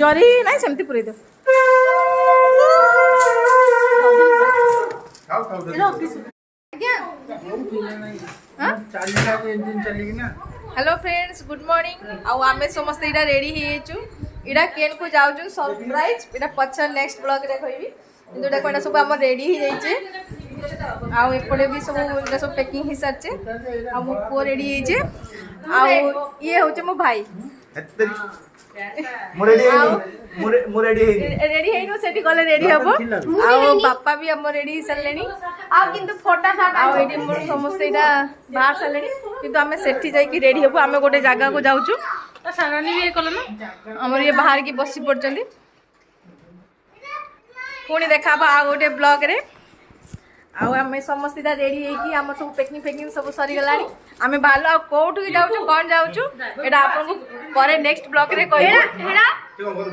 जरी नहीं सेमती पुरे दो हेलो फ्रेंड्स गुड मॉर्निंग आम समस्त इटा रेडी इटा केन को जाऊँ सरप्राइज इटा पछर नेक्स्ट ब्लॉग रे कहबी किंतु देखो एटा सब हमर रेडी ही जाइछे आ एपटे भी सब इटा सब पैकिंग ही सारछे आ मो को रेडी होइछे आ ये होचे मो भाई रेडी हेनु सेठी गले रेडी हबो आ बापा भी हम रेडी सरलेनी आ किंतु फोटा साटा आ एडी मोर समस्त इटा बाहर सरलेनी किंतु हमें सेठी जाई कि रेडी हबो हमें गोटे जगह को जाउछु त सारानी भी कलो ना हमर ये बाहर की बसी पड़चंदी पुणी देखाबा आ गोटे ब्लॉग रे आम समस्त रेडी है सब पैकिंग फैकिंग सब सरी गलानी आम बाहर आ कौट जाऊँ कौन जाऊँ एटा आपको नेक्स्ट ब्लॉग रे कहबो